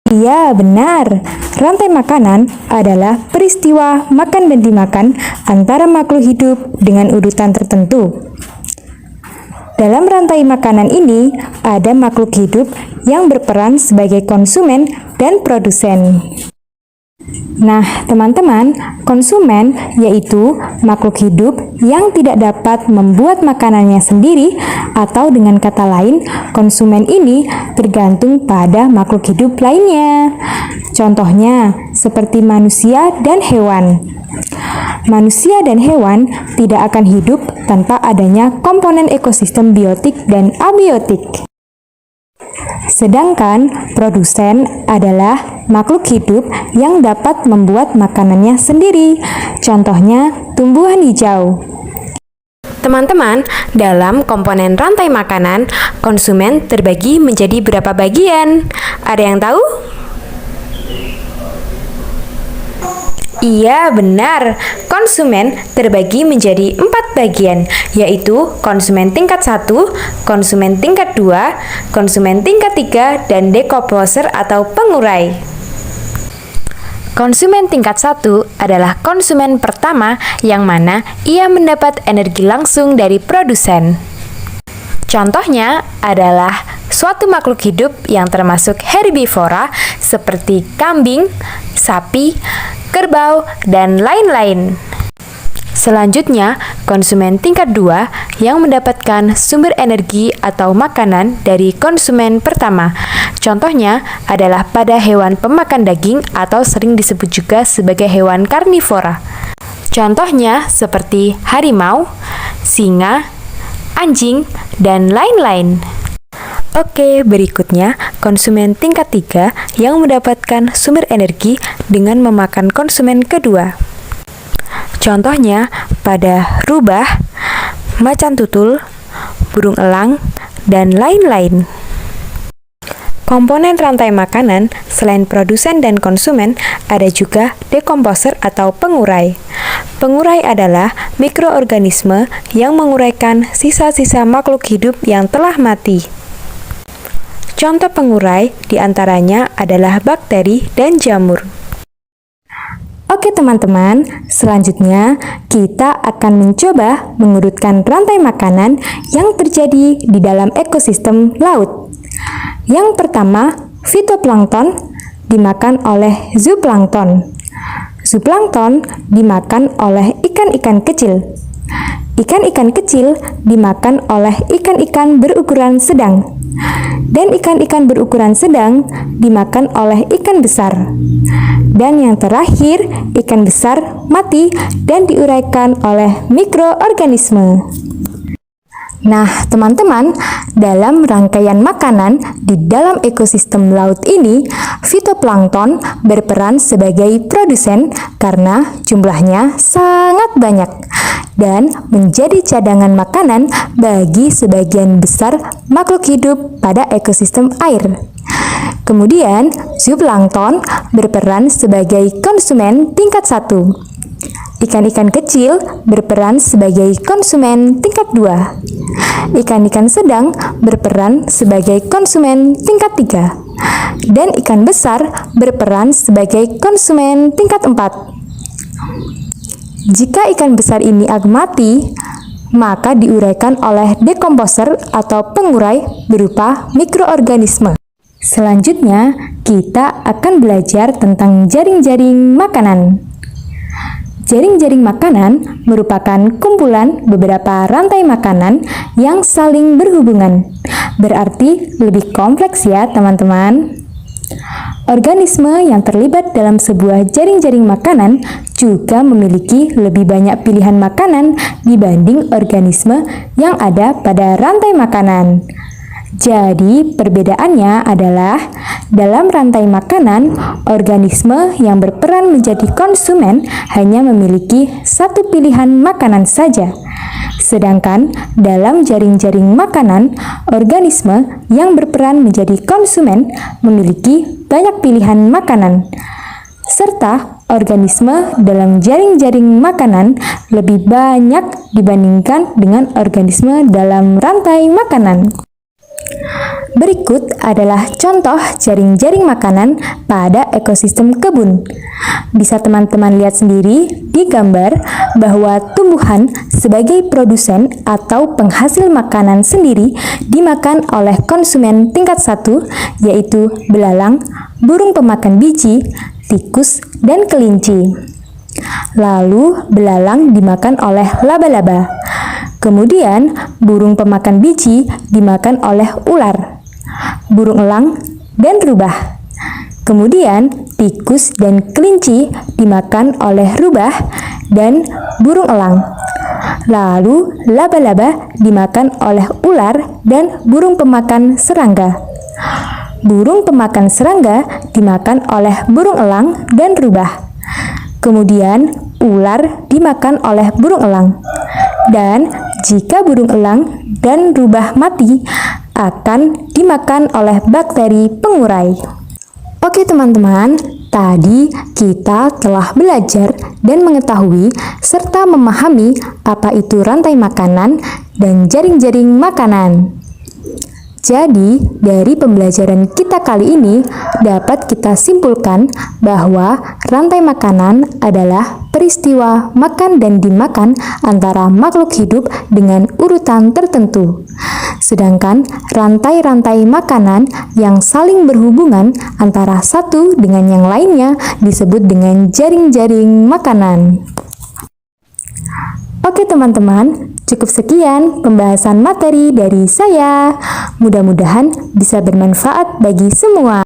Iya, benar. Rantai makanan adalah peristiwa makan dan dimakan antara makhluk hidup dengan urutan tertentu. Dalam rantai makanan ini, ada makhluk hidup yang berperan sebagai konsumen dan produsen. Nah, teman-teman, konsumen yaitu makhluk hidup yang tidak dapat membuat makanannya sendiri, atau dengan kata lain, konsumen ini tergantung pada makhluk hidup lainnya. Contohnya, seperti manusia dan hewan. Manusia dan hewan tidak akan hidup tanpa adanya komponen ekosistem biotik dan abiotik. Sedangkan produsen adalah makhluk hidup yang dapat membuat makanannya sendiri. Contohnya, tumbuhan hijau. Teman-teman, dalam komponen rantai makanan, konsumen terbagi menjadi berapa bagian? Ada yang tahu? Iya, benar. Konsumen terbagi menjadi 4 bagian, yaitu konsumen tingkat 1, konsumen tingkat 2, konsumen tingkat 3, dan dekomposer atau pengurai. Konsumen tingkat 1 adalah konsumen pertama yang mana ia mendapat energi langsung dari produsen. Contohnya adalah suatu makhluk hidup yang termasuk herbivora seperti kambing, sapi, kerbau, dan lain-lain. Selanjutnya, konsumen tingkat 2 yang mendapatkan sumber energi atau makanan dari konsumen pertama. Contohnya adalah pada hewan pemakan daging atau sering disebut juga sebagai hewan karnivora. Contohnya seperti harimau, singa, anjing, dan lain-lain. Oke, berikutnya konsumen tingkat 3 yang mendapatkan sumber energi dengan memakan konsumen kedua. Contohnya pada rubah, macan tutul, burung elang, dan lain-lain. Komponen rantai makanan selain produsen dan konsumen ada juga dekomposer atau pengurai. Pengurai adalah mikroorganisme yang menguraikan sisa-sisa makhluk hidup yang telah mati. Contoh pengurai diantaranya adalah bakteri dan jamur. Oke teman-teman, selanjutnya kita akan mencoba mengurutkan rantai makanan yang terjadi di dalam ekosistem laut. Yang pertama, fitoplankton dimakan oleh zooplankton. Zooplankton dimakan oleh ikan-ikan kecil. Ikan-ikan kecil dimakan oleh ikan-ikan berukuran sedang. Dan ikan-ikan berukuran sedang dimakan oleh ikan besar. Dan yang terakhir, ikan besar mati dan diuraikan oleh mikroorganisme. Nah, teman-teman, dalam rangkaian makanan di dalam ekosistem laut ini, fitoplankton berperan sebagai produsen karena jumlahnya sangat banyak dan menjadi cadangan makanan bagi sebagian besar makhluk hidup pada ekosistem air. Kemudian, zooplankton berperan sebagai konsumen tingkat 1. Ikan-ikan kecil berperan sebagai konsumen tingkat 2. Ikan-ikan sedang berperan sebagai konsumen tingkat 3. Dan ikan besar berperan sebagai konsumen tingkat 4. Jika ikan besar ini mati, maka diuraikan oleh dekomposer atau pengurai berupa mikroorganisme. Selanjutnya, kita akan belajar tentang jaring-jaring makanan. Jaring-jaring makanan merupakan kumpulan beberapa rantai makanan yang saling berhubungan. Berarti lebih kompleks ya, teman-teman. Organisme yang terlibat dalam sebuah jaring-jaring makanan juga memiliki lebih banyak pilihan makanan dibanding organisme yang ada pada rantai makanan. Jadi, perbedaannya adalah dalam rantai makanan, organisme yang berperan menjadi konsumen hanya memiliki satu pilihan makanan saja. Sedangkan dalam jaring-jaring makanan, organisme yang berperan menjadi konsumen memiliki banyak pilihan makanan. Serta organisme dalam jaring-jaring makanan lebih banyak dibandingkan dengan organisme dalam rantai makanan. Berikut adalah contoh jaring-jaring makanan pada ekosistem kebun. Bisa teman-teman lihat sendiri di gambar bahwa tumbuhan sebagai produsen atau penghasil makanan sendiri dimakan oleh konsumen tingkat 1, yaitu belalang, burung pemakan biji, tikus, dan kelinci. Lalu belalang dimakan oleh laba-laba. Kemudian burung pemakan biji dimakan oleh ular, burung elang, dan rubah. Kemudian tikus dan kelinci dimakan oleh rubah dan burung elang. Lalu laba-laba dimakan oleh ular dan burung pemakan serangga. Burung pemakan serangga dimakan oleh burung elang dan rubah. Kemudian ular dimakan oleh burung elang. Dan jika burung elang dan rubah mati, akan dimakan oleh bakteri pengurai. Oke teman-teman, tadi kita telah belajar dan mengetahui serta memahami apa itu rantai makanan dan jaring-jaring makanan. Jadi, dari pembelajaran kita kali ini dapat kita simpulkan bahwa rantai makanan adalah peristiwa makan dan dimakan antara makhluk hidup dengan urutan tertentu. Sedangkan rantai-rantai makanan yang saling berhubungan antara satu dengan yang lainnya disebut dengan jaring-jaring makanan. Oke teman-teman, cukup sekian pembahasan materi dari saya. Mudah-mudahan bisa bermanfaat bagi semua.